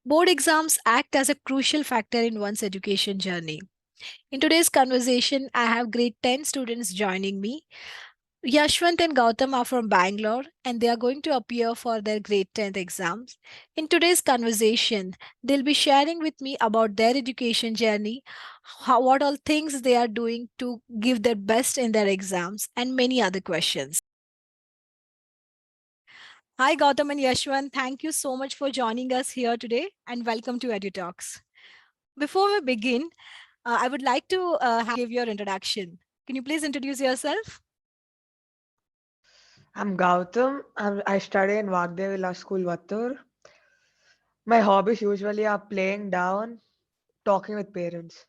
Board exams act as a crucial factor in one's education journey. In today's conversation, I have grade 10 students joining me. Yashwanth and Gautam are from Bangalore and they are going to appear for their grade 10th exams. In today's conversation, they'll be sharing with me about their education journey, what all things they are doing to give their best in their exams, and many other questions. Hi, Gautam and Yashwanth. Thank you so much for joining us here today and welcome to Edu Talks. Before we begin, I would like to give your introduction. Can you please introduce yourself? I'm Gautam. I study in Vagdevi Vilas School, Varthur. My hobbies usually are playing down, talking with parents.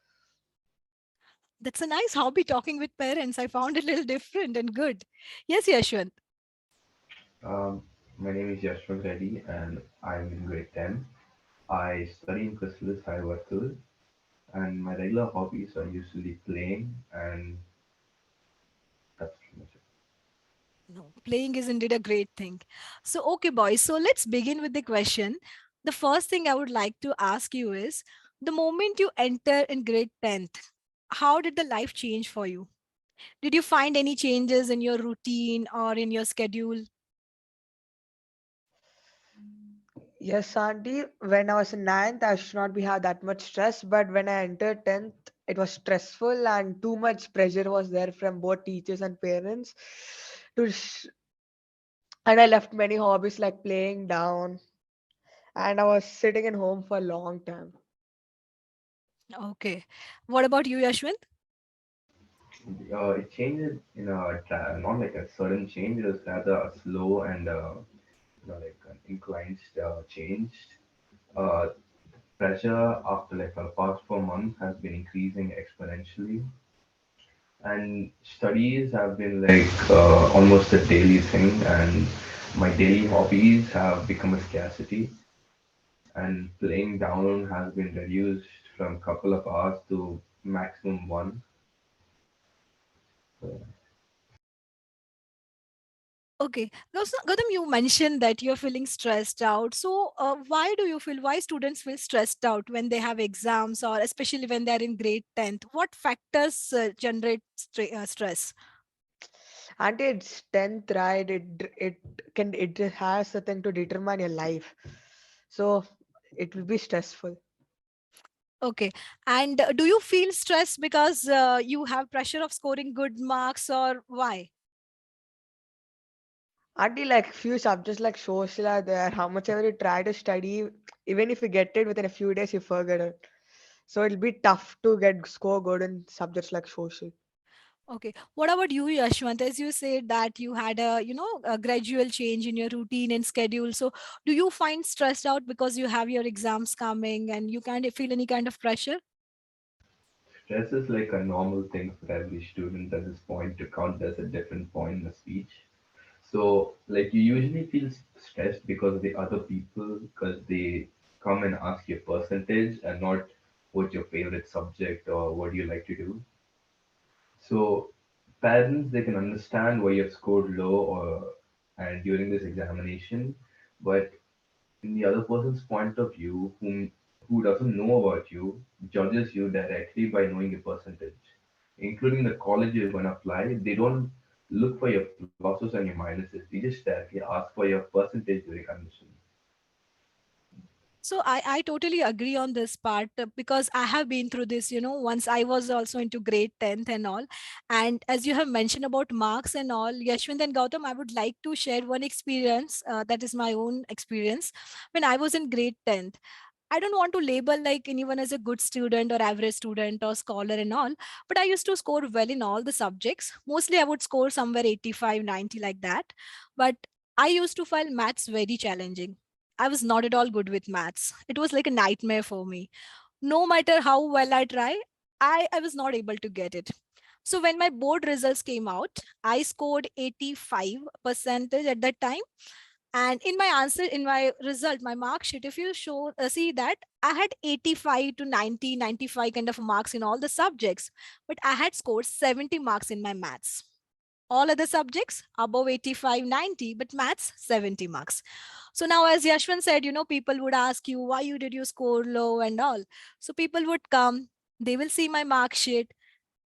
That's a nice hobby talking with parents. I found it a little different and good. Yes, Yashwant. Um, my name is Yeshwanth Reddy and I'm in grade 10. I study in Chrysalis High Varthur and my regular hobbies are usually playing and that's pretty much it. No, playing is indeed a great thing. So, okay, boys. So let's begin with the question. The first thing I would like to ask you is the moment you enter in grade 10th, how did the life change for you? Did you find any changes in your routine or in your schedule? Yes, Auntie. When I was in ninth, I should not be have that much stress. But when I entered 10th, it was stressful and too much pressure was there from both teachers and parents. To sh- and I left many hobbies like playing down. And I was sitting in home for a long time. Okay. What about you, Yashwant? It changed in not like a sudden change, it was rather a slow and like an inclined change. Uh, Pressure after like for the past 4 months has been increasing exponentially and studies have been like almost a daily thing and my daily hobbies have become a scarcity and playing down has been reduced from couple of hours to maximum one. So, Okay. Gautam, you mentioned that you're feeling stressed out. So, why students feel stressed out when they have exams or especially when they're in grade 10th? What factors generate stress? Auntie, it's 10th, right? It has a thing to determine your life. So it will be stressful. Okay. And do you feel stressed because you have pressure of scoring good marks or why? Auntie, like few subjects like social are there. How much ever you try to study, even if you get it within a few days, you forget it. So it'll be tough to get score good in subjects like social. Okay. What about you, Yashwant? As you said that you had a gradual change in your routine and schedule. So do you find stressed out because you have your exams coming and you can't feel any kind of pressure? stress is like a normal thing for every student at this point to count as a different point in a speech. So, like, you usually feel stressed because of the other people, because they come and ask your percentage and not what's your favorite subject or what do you like to do. So, parents they can understand why you have scored low or and during this examination, but in the other person's point of view, who doesn't know about you, judges you directly by knowing your percentage, including the college you're going to apply. They don't look for your pluses and your minuses. They just directly ask for your percentage during admission. So I totally agree on this part because I have been through this, once I was also into grade 10th and all. And as you have mentioned about marks and all, Yashwant and Gautam, I would like to share one experience that is my own experience. When I was in grade 10th, I don't want to label like anyone as a good student or average student or scholar and all, but I used to score well in all the subjects. Mostly I would score somewhere 85, 90 like that. But I used to find maths very challenging. I was not at all good with maths. It was like a nightmare for me. No matter how well I try, I was not able to get it. So when my board results came out, I scored 85 percentage at that time, and in my answer in my result my mark sheet, if you see that I had 85 to 90, 95 kind of marks in all the subjects, but I had scored 70 marks in my maths. All other subjects above 85, 90, but maths 70 marks. So now, as Yashwant said, people would ask you, why you did you score low and all. So people would come, they will see my mark sheet.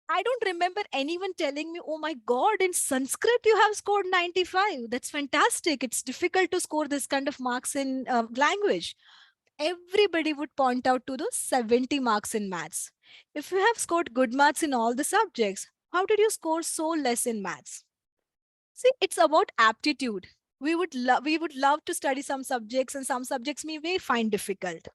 I don't remember anyone telling me, oh my God, in Sanskrit you have scored 95. That's fantastic. It's difficult to score this kind of marks in language. Everybody would point out to those 70 marks in maths. If you have scored good marks in all the subjects, how did you score so less in maths? See, it's about aptitude. We would love to study some subjects, and some subjects we may find difficult.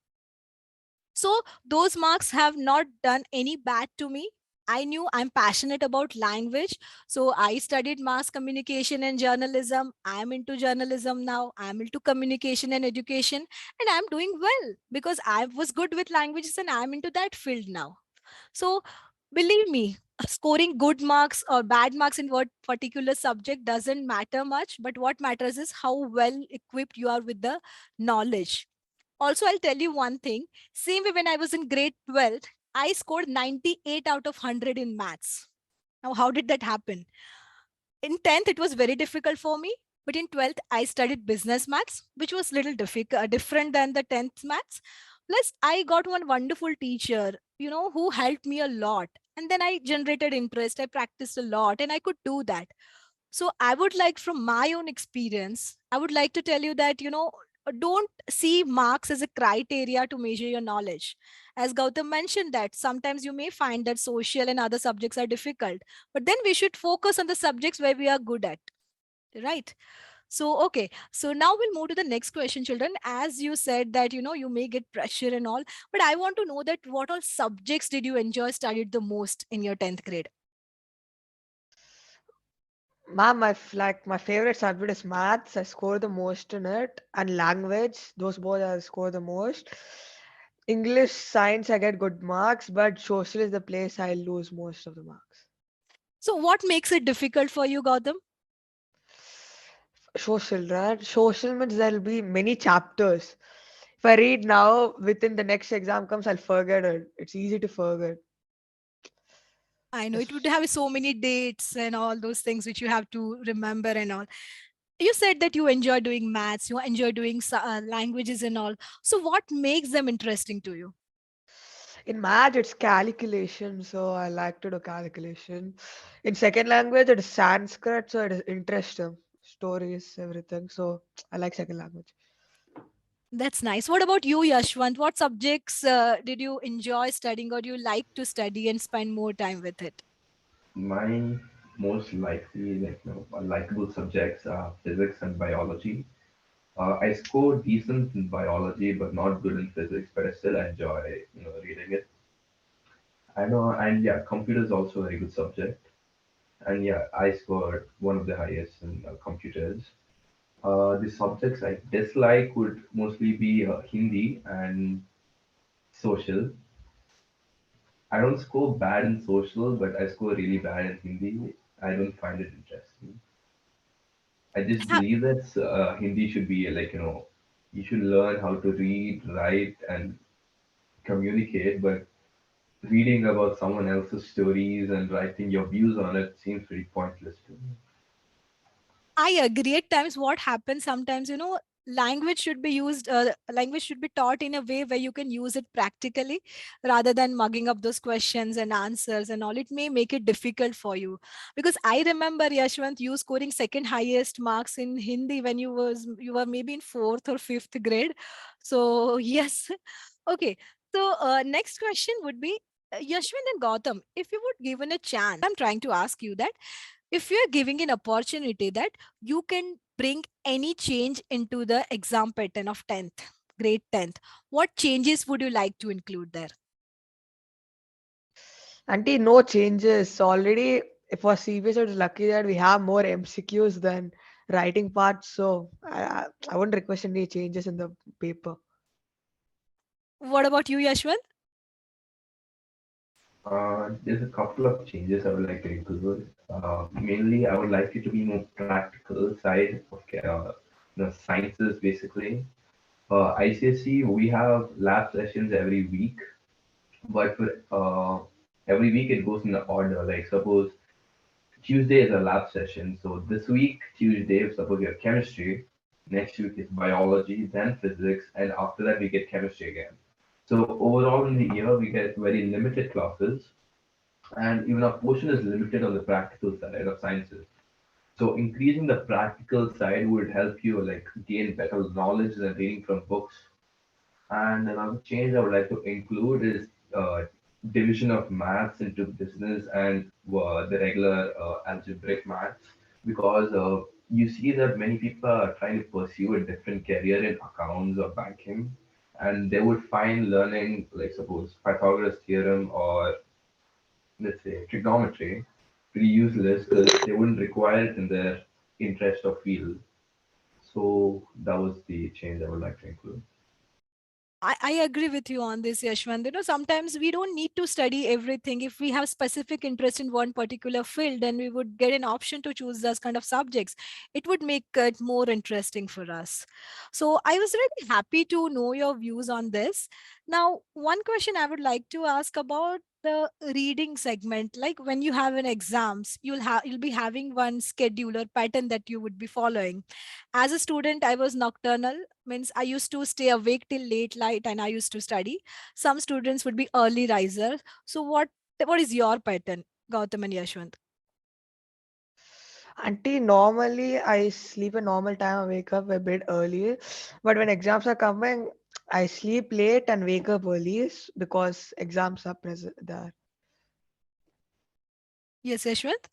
So those marks have not done any bad to me. I knew I'm passionate about language. So I studied mass communication and journalism. I'm into journalism now. I'm into communication and education. And I'm doing well because I was good with languages and I'm into that field now. So believe me, scoring good marks or bad marks in what particular subject doesn't matter much. But what matters is how well equipped you are with the knowledge. Also, I'll tell you one thing. Same way when I was in grade 12th, I scored 98 out of 100 in maths. Now, how did that happen? In 10th, it was very difficult for me. But in 12th, I studied business maths, which was little different than the 10th maths. Plus, I got one wonderful teacher, who helped me a lot. And then I generated interest. I practiced a lot and I could do that. So I would like, from my own experience, I would like to tell you that, don't see marks as a criteria to measure your knowledge. As Gautam mentioned, that sometimes you may find that social and other subjects are difficult, but then we should focus on the subjects where we are good at, right? So, okay. So now we'll move to the next question, children. As you said that, you may get pressure and all, but I want to know that what all subjects did you enjoy studied the most in your 10th grade? Ma'am, my favorite subject is maths. I score the most in it, and language. Those both I score the most. English, science, I get good marks, but social is the place I lose most of the marks. So what makes it difficult for you, Gautam? Social, right? Social means there'll be many chapters. If I read now, within the next exam comes, I'll forget it. It's easy to forget. I know it would Yes. have so many dates and all those things which you have to remember and all. You said that you enjoy doing maths, you enjoy doing languages and all. So, what makes them interesting to you? In math, it's calculation, so I like to do calculation. In second language, it is Sanskrit, so it is interesting. Stories, everything. So I like second language. That's nice. What about you, Yashwant? What subjects did you enjoy studying or do you like to study and spend more time with it? My most likely, likable subjects are physics and biology. I scored decent in biology, but not good in physics. But I still enjoy, reading it. I know, and yeah, computer is also a very good subject. And yeah, I scored one of the highest in computers. The subjects I dislike would mostly be Hindi and social. I don't score bad in social, but I score really bad in Hindi. I don't find it interesting. I just Ha- believe that Hindi should be you should learn how to read, write, and communicate. But reading about someone else's stories and writing your views on it seems pretty pointless to me. I agree. At times, what happens sometimes, language should be taught in a way where you can use it practically rather than mugging up those questions and answers and all. It may make it difficult for you. Because I remember, Yashwant, you scoring second highest marks in Hindi when you were maybe in fourth or fifth grade. So, yes. Okay. So, next question would be Yashwant and Gautam, if you would given a chance, I'm trying to ask you that if you're giving an opportunity that you can bring any change into the exam pattern of 10th grade 10th, what changes would you like to include there? Auntie, no changes. Already, if for CBS, it's lucky that we have more MCQs than writing parts. So I wouldn't request any changes in the paper. What about you, Yashwant? There's a couple of changes I would like to include. Mainly, I would like it to be more practical side of sciences, basically. ICSE, we have lab sessions every week, but for every week it goes in the order. Like suppose Tuesday is a lab session. So this week, Tuesday, suppose you have chemistry. Next week is biology, then physics, and after that we get chemistry again. So overall in the year, we get very limited classes, and even our portion is limited on the practical side of sciences. So increasing the practical side would help you like gain better knowledge than reading from books. And another change I would like to include is division of maths into business and the regular algebraic maths, because you see that many people are trying to pursue a different career in accounts or banking, and they would find learning like suppose Pythagoras theorem or let's say trigonometry pretty useless because they wouldn't require it in their interest or field. So that was the change I would like to include. I agree with you on this, Yashwant. Sometimes we don't need to study everything. If we have specific interest in one particular field, then we would get an option to choose those kind of subjects. It would make it more interesting for us. So I was really happy to know your views on this. Now, one question I would like to ask about the reading segment. Like when you have an exams, you'll be having one schedule or pattern that you would be following. As a student, I was nocturnal, means I used to stay awake till late night and I used to study. Some students would be early risers. So what is your pattern, Gautam and Yashwant? Auntie, normally I sleep a normal time. I wake up a bit early, but when exams are coming, I sleep late and wake up early because exams are present there. Yes, Yashwant?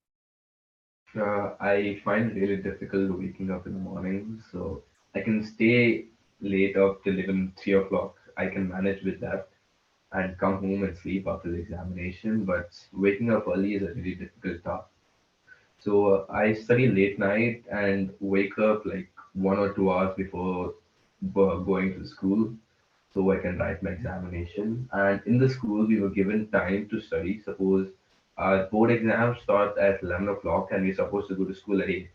I find it really difficult waking up in the morning, so I can stay late up till even 3 o'clock. I can manage with that and come home and sleep after the examination. But waking up early is a really difficult task. So I study late night and wake up like 1 or 2 hours before going to school so I can write my examination. And in the school, we were given time to study. Suppose our board exam starts at 11 o'clock and we're supposed to go to school at 8.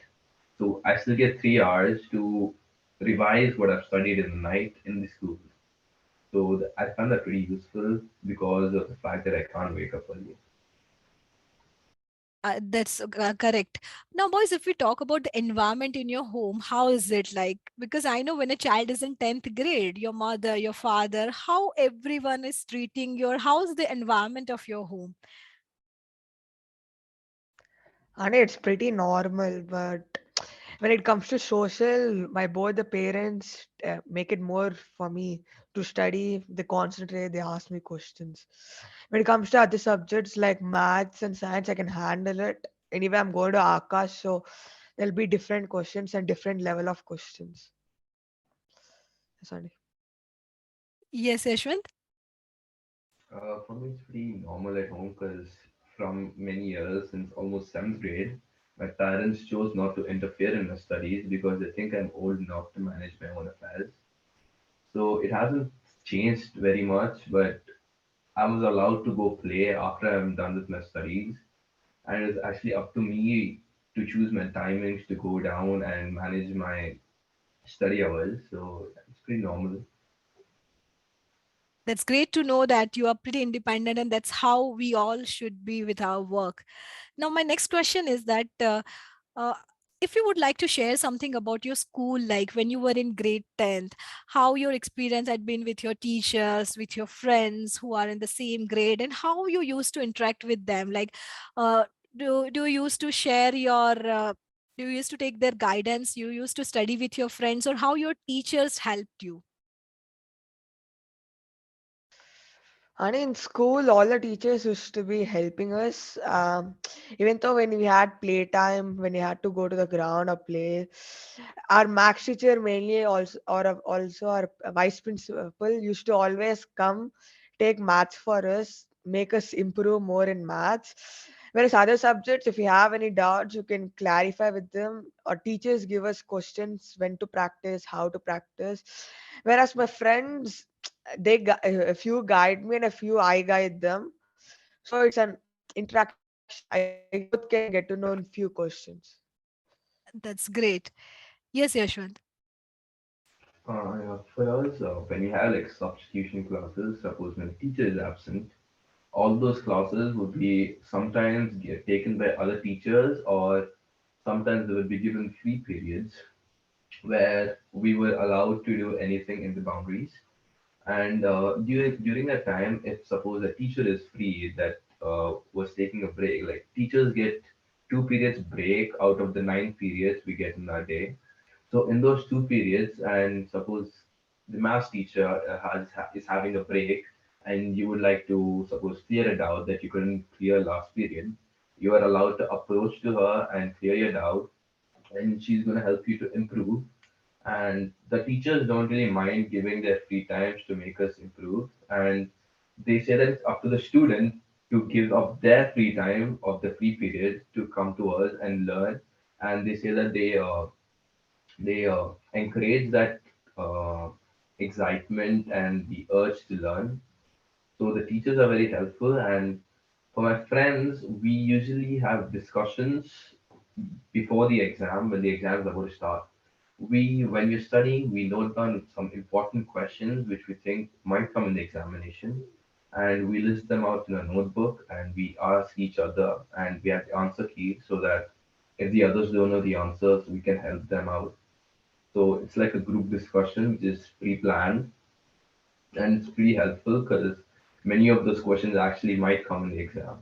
So I still get 3 hours to revise what I've studied in the night in the school. So I found that pretty useful because of the fact that I can't wake up early. That's correct. Now, boys, if we talk about the environment in your home, how is it like? Because I know when a child is in 10th grade, your mother, your father, how everyone is treating how's the environment of your home? And it's pretty normal, but when it comes to social, my both the parents make it more for me to study. They concentrate. They ask me questions. When it comes to other subjects like maths and science, I can handle it. Anyway, I'm going to Akash, so there'll be different questions and different level of questions. Sorry. Yes, Yashwant? For me, it's pretty normal at home because from many years, since almost seventh grade, my parents chose not to interfere in my studies because they think I'm old enough to manage my own affairs. So it hasn't changed very much, but I was allowed to go play after I'm done with my studies, and it's actually up to me to choose my timings to go down and manage my study hours. So it's pretty normal. That's great to know that you are pretty independent, and that's how we all should be with our work. Now, my next question is that uh, if you would like to share something about your school, like when you were in grade 10th, how your experience had been with your teachers, with your friends who are in the same grade, and how you used to interact with them. Like, uh, do you used to share do you used to take their guidance? You used to study with your friends, or how your teachers helped you? And in school, all the teachers used to be helping us. Even though when we had playtime, when we had to go to the ground or play, our max teacher mainly also our vice principal used to always come, take maths for us, make us improve more in maths. Whereas other subjects, if you have any doubts, you can clarify with them. Or teachers give us questions when to practice, how to practice. Whereas my friends, a few guide me and a few I guide them. So it's an interaction. I both can get to know in few questions. That's great. Yes, Yashwant. Yeah, for us, when we have like substitution classes, suppose when the teacher is absent, all those classes would be sometimes taken by other teachers, or sometimes they would be given free periods where we were allowed to do anything in the boundaries. And during that time, if suppose a teacher is free that was taking a break, like teachers get 2 periods break out of the 9 periods we get in our day. So in those 2 periods, and suppose the math teacher is having a break, and you would like to suppose clear a doubt that you couldn't clear last period, you are allowed to approach to her and clear your doubt, and she's going to help you to improve. And the teachers don't really mind giving their free times to make us improve, and they say that it's up to the student to give up their free time of the free period to come to us and learn. And they say that they encourage that uh, excitement and the urge to learn. So the teachers are very helpful. And for my friends, we usually have discussions before the exam, when the exams are going to start. When we're studying, we note down some important questions which we think might come in the examination, and we list them out in a notebook, and we ask each other, and we have the answer key so that if the others don't know the answers, we can help them out. So it's like a group discussion which is pre-planned, and it's pretty helpful because many of those questions actually might come in the exam.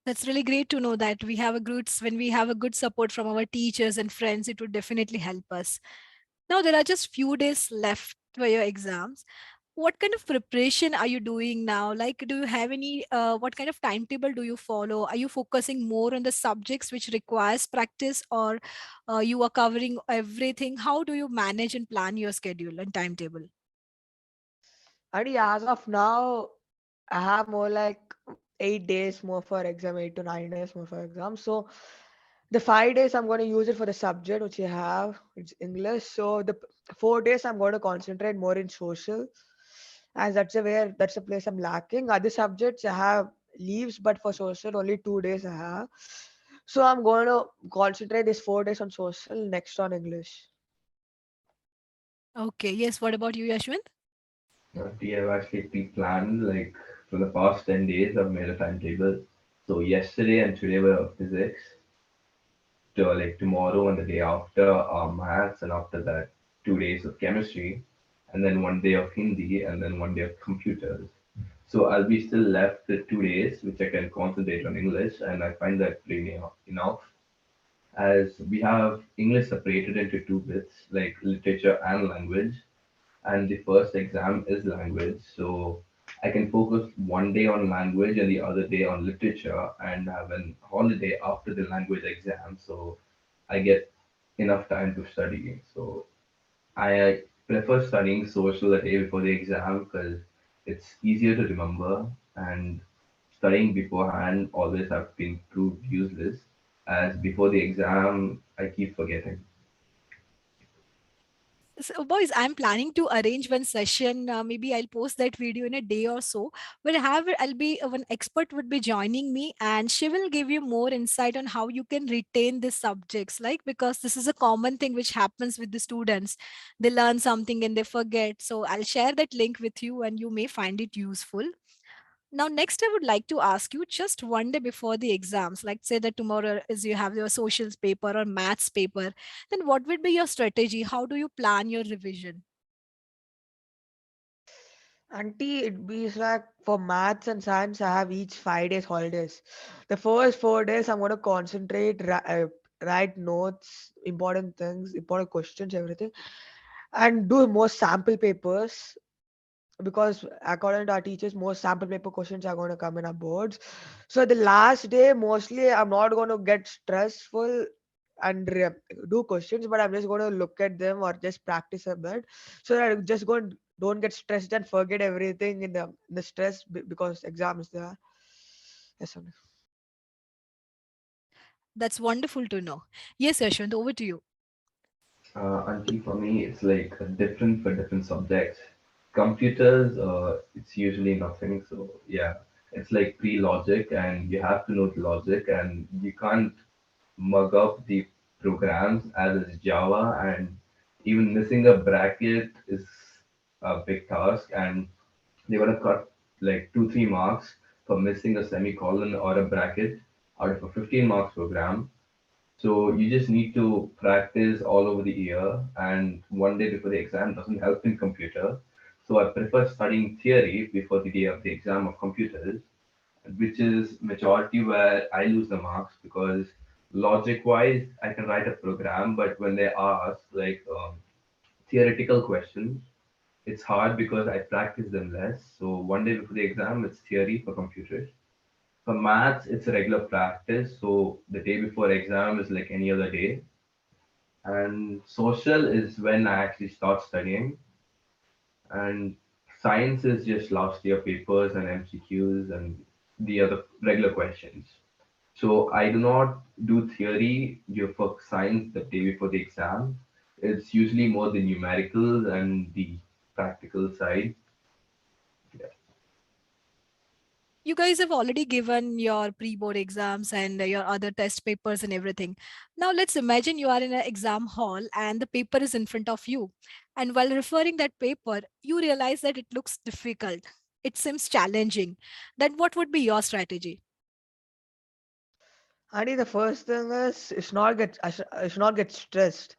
That's really great to know that we have a good when we have a good support from our teachers and friends, it would definitely help us. Now there are just few days left for your exams. What kind of preparation are you doing now? Like, do you have any? What kind of timetable do you follow? Are you focusing more on the subjects which requires practice, or you are covering everything? How do you manage and plan your schedule and timetable? And yeah, as of now, I have more like 8 days more for exam, 8 to 9 days more for exam. So the 5 days I'm going to use it for the subject which you have, it's English. So the 4 days I'm going to concentrate more in social, as that's a place I'm lacking. Other subjects I have leaves, but for social only 2 days I have. So I'm going to concentrate these 4 days on social, next on English. Okay. Yes. What about you, Yashwant? We have actually pre-planned, like for the past 10 days, I've made a timetable. So yesterday and today were physics, to like tomorrow and the day after are maths, and after that 2 days of chemistry, and then one day of Hindi, and then one day of computers. So I'll be still left with 2 days which I can concentrate on English, and I find that pretty enough, as we have English separated into two bits like literature and language, and the first exam is language. So I can focus one day on language and the other day on literature, and have an holiday after the language exam. So I get enough time to study. So I prefer studying social the day before the exam because it's easier to remember, and studying beforehand always have been proved useless, as before the exam I keep forgetting. So, boys, I'm planning to arrange one session. Maybe I'll post that video in a day or so. Where I'll be one expert would be joining me, and she will give you more insight on how you can retain these subjects. Like, because this is a common thing which happens with the students, they learn something and they forget. So I'll share that link with you, and you may find it useful. Now, next, I would like to ask you just one day before the exams, like say that tomorrow is you have your socials paper or maths paper, then what would be your strategy? How do you plan your revision? Auntie, it be like for maths and science, I have each 5 days holidays. The first 4 days, I'm going to concentrate, write notes, important things, important questions, everything, and do more sample papers, because according to our teachers, most sample paper questions are going to come in our boards. So the last day, mostly, I'm not going to get stressful and do questions, but I'm just going to look at them or just practice a bit, so that I just don't get stressed and forget everything in the stress because exam is there. Yes, sir. That's wonderful to know. Yes, Yashwant, over to you. Until for me, it's like different for different subjects. Computers, it's usually nothing. So yeah, it's like pre-logic, and you have to know the logic, and you can't mug up the programs as is Java, and even missing a bracket is a big task, and they're gonna cut. like 2 3 marks for missing a semicolon or a bracket out of a 15 marks program. So you just need to practice all over the year, and one day before the exam doesn't help in computer. So I prefer studying theory before the day of the exam of computers, which is majority where I lose the marks because logic wise I can write a program, but when they ask like theoretical questions, it's hard because I practice them less. So one day before the exam, it's theory for computers. For maths, it's a regular practice. So the day before exam is like any other day. And social is when I actually start studying. And science is just last year papers and MCQs and the other regular questions. So I do not do theory for science the day before the exam. It's usually more the numericals and the practical side. Yeah. You guys have already given your pre-board exams and your other test papers and everything. Now let's imagine you are in an exam hall and the paper is in front of you. And while referring that paper, you realize that it looks difficult. It seems challenging. Then what would be your strategy? Adi, the first thing is I should not get stressed.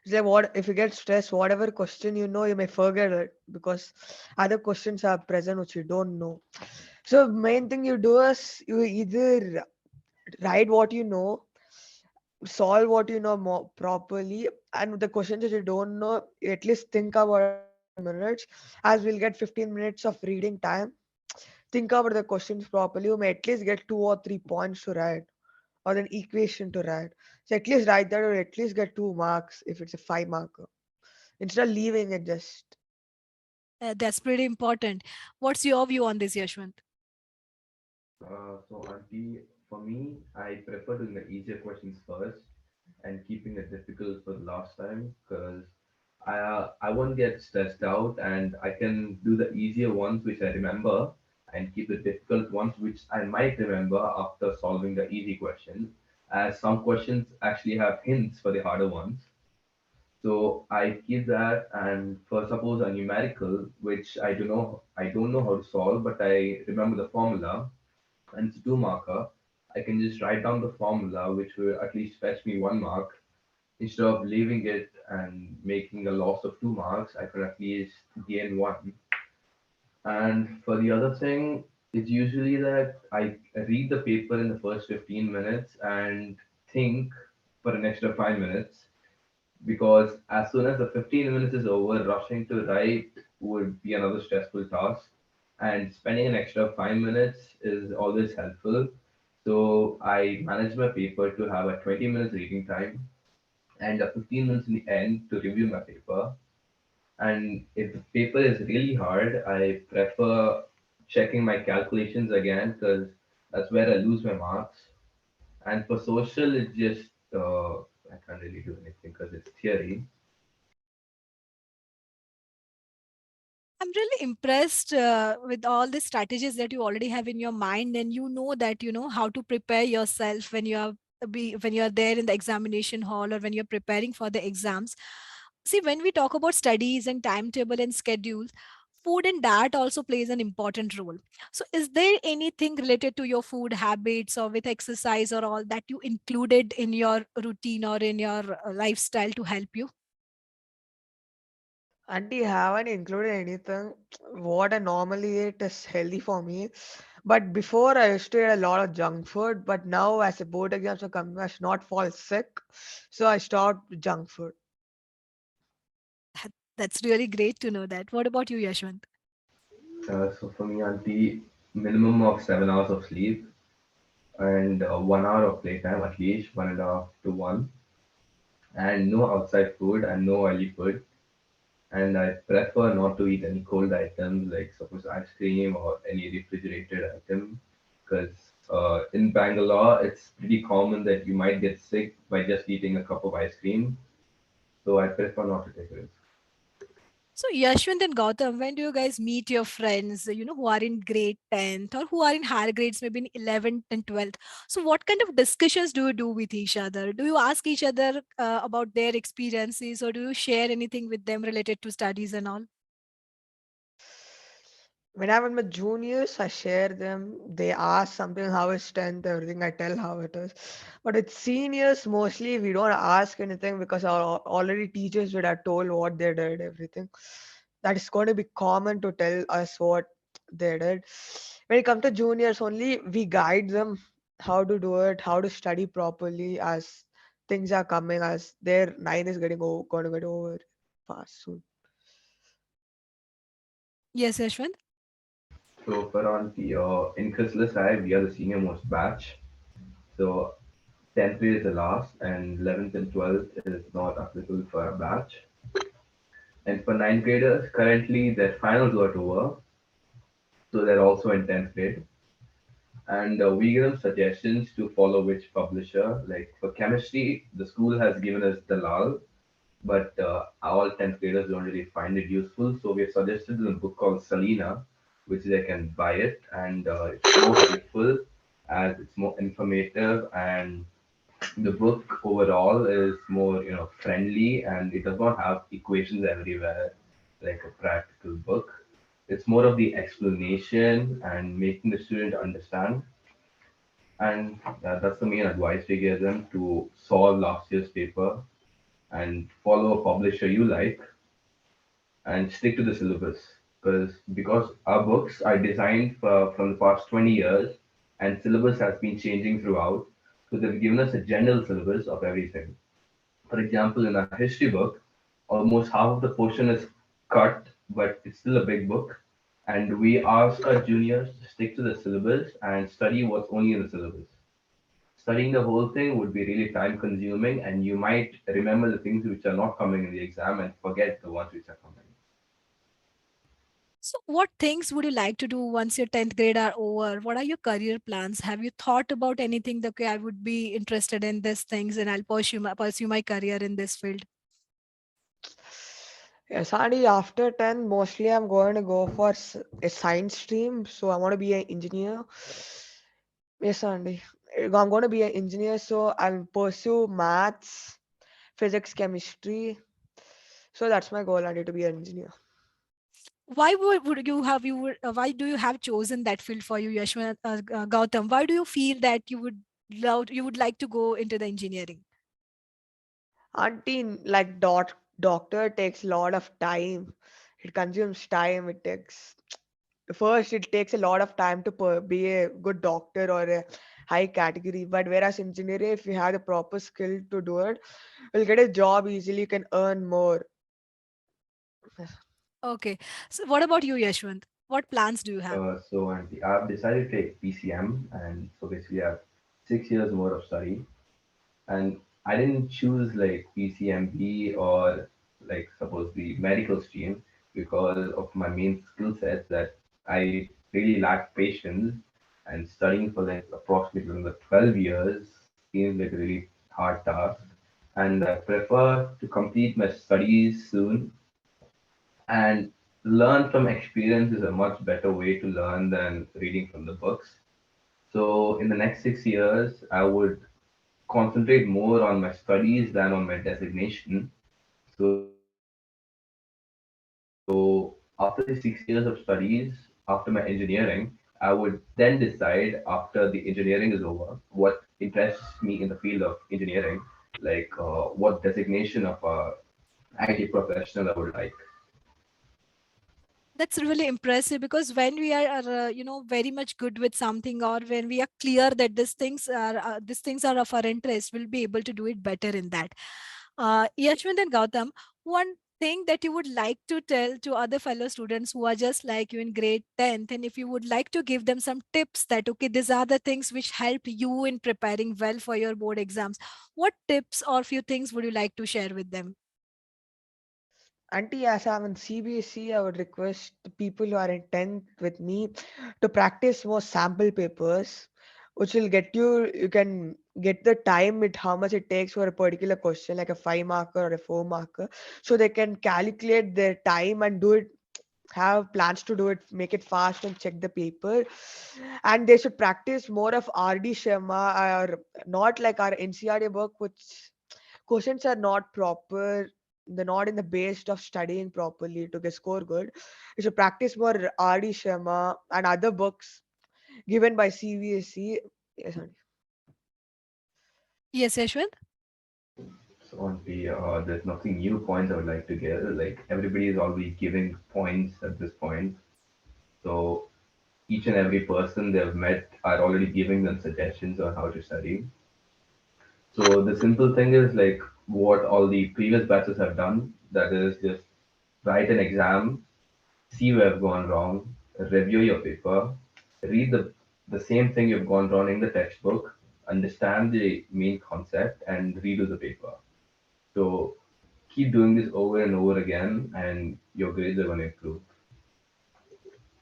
It's like what if you get stressed, whatever question you know, you may forget it because other questions are present which you don't know. So main thing you do is you either write what you know, solve what you know more properly, and the questions that you don't know, you at least think about it for 5 minutes, as we'll get 15 minutes of reading time. Think about the questions properly. You may at least get 2 or 3 points to write or an equation to write. So at least write that or at least get 2 marks if it's a 5 marker. Instead of leaving it just. That's pretty important. What's your view on this, Yashwant? So, Auntie, for me, I prefer doing the easier questions first and keeping it difficult for the last time because I won't get stressed out and I can do the easier ones which I remember and keep the difficult ones which I might remember after solving the easy questions. As some questions actually have hints for the harder ones. So I keep that, and for suppose a numerical which I don't know how to solve, but I remember the formula and it's a 2 marker, I can just write down the formula, which will at least fetch me 1 mark. Instead of leaving it and making a loss of 2 marks, I could at least gain one. And for the other thing, it's usually that I read the paper in the first 15 minutes and think for an extra 5 minutes because as soon as the 15 minutes is over, rushing to write would be another stressful task. And spending an extra 5 minutes is always helpful. So I manage my paper to have a 20 minutes reading time and a 15 minutes in the end to review my paper. And if the paper is really hard, I prefer checking my calculations again because that's where I lose my marks. And for social, it's just I can't really do anything because it's theory. I'm really impressed with all the strategies that you already have in your mind, and you know that you know how to prepare yourself when you are when you are there in the examination hall or when you're preparing for the exams. See, when we talk about studies and timetable and schedule, food and diet also plays an important role. So, is there anything related to your food habits or with exercise or all that you included in your routine or in your lifestyle to help you? Auntie, haven't included anything. What I normally eat is healthy for me. But before I used to eat a lot of junk food. But now as the board exams are coming, I should not fall sick. So I stopped junk food. That's really great to know that. What about you, Yashwant? So for me, Auntie, minimum of 7 hours of sleep and 1 hour of playtime at least, 1.5 to 1, and no outside food and no oily food. And I prefer not to eat any cold items like suppose ice cream or any refrigerated item because in Bangalore it's pretty common that you might get sick by just eating a cup of ice cream. So I prefer not to take risks. So, Yashwant and Gautam, when do you guys meet your friends, who are in grade 10th or who are in higher grades, maybe in 11th and 12th? So, what kind of discussions do you do with each other? Do you ask each other about their experiences or do you share anything with them related to studies and all? when I'm with my juniors, I share them. They ask something, how is strength, everything. I tell how it is. But with seniors, mostly we don't ask anything because our already teachers would have told what they did, everything. That is going to be common to tell us what they did. When it comes to juniors, only we guide them how to do it, how to study properly as things are coming, as their nine is going to get over fast soon. Yes, Yashwant. So for on the in Chrysalis High, we are the senior most batch. So 10th grade is the last, and 11th and 12th is not applicable for a batch. And for ninth graders, currently their finals got over, so they're also in 10th grade. And we give them suggestions to follow which publisher. Like for chemistry, the school has given us Dalal, but all 10th graders don't really find it useful. So we have suggested them a book called Salina, which they can buy it, and it's more helpful as it's more informative, and the book overall is more friendly, and it does not have equations everywhere like a practical book. It's more of the explanation and making the student understand, and that's the main advice we give them: to solve last year's paper and follow a publisher you like and stick to the syllabus, because our books are designed from the past 20 years, and syllabus has been changing throughout, so they've given us a general syllabus of everything. For example, in our history book, almost half of the portion is cut, but it's still a big book. And we ask our juniors to stick to the syllabus and study what's only in the syllabus. Studying the whole thing would be really time consuming, and you might remember the things which are not coming in the exam and forget the ones which are coming. So, what things would you like to do once your 10th grade are over? What are your career plans? Have you thought about anything that, okay, I would be interested in these things and I'll pursue my career in this field? Yes, Andy, after 10, mostly I'm going to go for a science stream. So I want to be an engineer. Yes, Andy. I'm going to be an engineer, so I'll pursue maths, physics, chemistry. So that's my goal, Andy, to be an engineer. Why do you have chosen that field for you, Yashwant, Gautam? Why do you feel that you would like to go into the engineering? Auntie, like doctor takes a lot of time. It consumes time. It takes first it takes a lot of time to be a good doctor or a high category. But whereas engineering, if you have the proper skill to do it, you'll get a job easily. You can earn more. Okay. So what about you, Yashwant? What plans do you have? And I've decided to take PCM, and so basically I have 6 years more of study. And I didn't choose like PCMB or like suppose the medical stream because of my main skill sets that I really lack patience, and studying for like approximately the 12 years seems like a really hard task. And I prefer to complete my studies soon, and learn from experience is a much better way to learn than reading from the books. So in the next 6 years, I would concentrate more on my studies than on my designation. So after the 6 years of studies, after my engineering, I would then decide after the engineering is over what interests me in the field of engineering, like what designation of a IT professional I would like. That's really impressive because when we are very much good with something, or when we are clear that these things are of our interest, we'll be able to do it better in that. Yashwant and Gautam, one thing that you would like to tell to other fellow students who are just like you in grade 10th, and if you would like to give them some tips that, okay, these are the things which helped you in preparing well for your board exams, what tips or few things would you like to share with them? Auntie, as I'm in CBSE, I would request the people who are in 10th with me to practice more sample papers, which will get you can get the time with how much it takes for a particular question, like a 5 marker or a 4 marker. So they can calculate their time and do it, have plans to do it, make it fast and check the paper. And they should practice more of RD Sharma or not like our NCRD book, which questions are not proper. the not in the base of studying properly to get score good. You should practice more RD Sharma and other books given by CVSC. Yes, honey. Yes, Yashwant? So on the there's nothing new points I would like to get. Like everybody is already giving points at this point. So each and every person they've met are already giving them suggestions on how to study. So the simple thing is like what all the previous batches have done. That is just write an exam, see where you've gone wrong, review your paper, read the same thing you've gone wrong in the textbook, understand the main concept, and redo the paper. So keep doing this over and over again, and your grades are going to improve.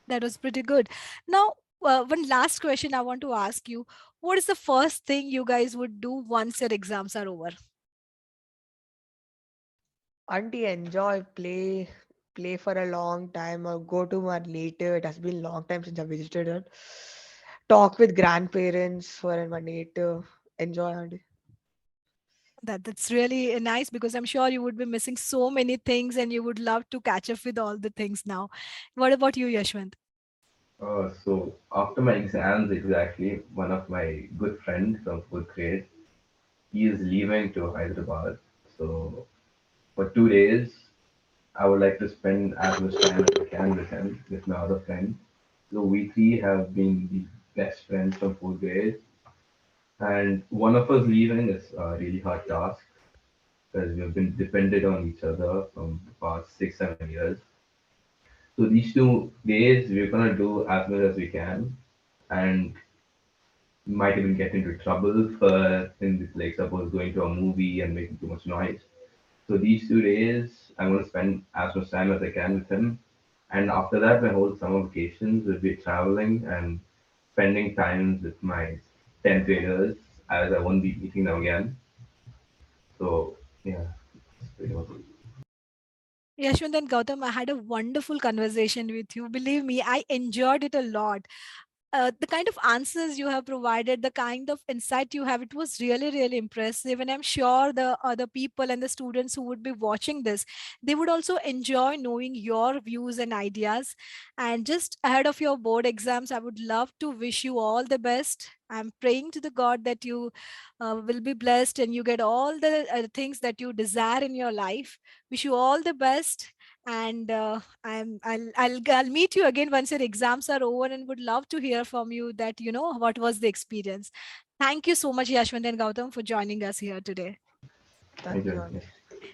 That was pretty good. Now, one last question I want to ask you. What is the first thing you guys would do once your exams are over? Auntie, enjoy, play for a long time or go to my native. It has been long time since I visited it. Talk with grandparents for my native. Enjoy, auntie. That's really nice because I'm sure you would be missing so many things and you would love to catch up with all the things now. What about you, Yashwant? So after my exams, exactly, one of my good friends from fourth grade, he is leaving to Hyderabad. So for 2 days, I would like to spend as much time as I can with him, with my other friend. So we three have been the best friends from fourth grade, and one of us leaving is a really hard task because we've been dependent on each other from the past 6, 7 years. So these 2 days we're gonna do as much as we can, and might even get into trouble for in like suppose going to a movie and making too much noise. So these 2 days I'm gonna spend as much time as I can with him, and after that my whole summer vacations will be traveling and spending time with my 10th graders as I won't be meeting them again. So yeah, that's pretty much it. Yashwant and Gautam, I had a wonderful conversation with you. Believe me, I enjoyed it a lot. The kind of answers you have provided, the kind of insight you have, it was really, really impressive. And I'm sure the other people and the students who would be watching this, they would also enjoy knowing your views and ideas. And just ahead of your board exams, I would love to wish you all the best. I'm praying to the God that you will be blessed and you get all the things that you desire in your life. Wish you all the best, and I'll meet you again once your exams are over and would love to hear from you that what was the experience. Thank you so much, Yashwant and Gautam, for joining us here today. Thank Thank you, you. auntie.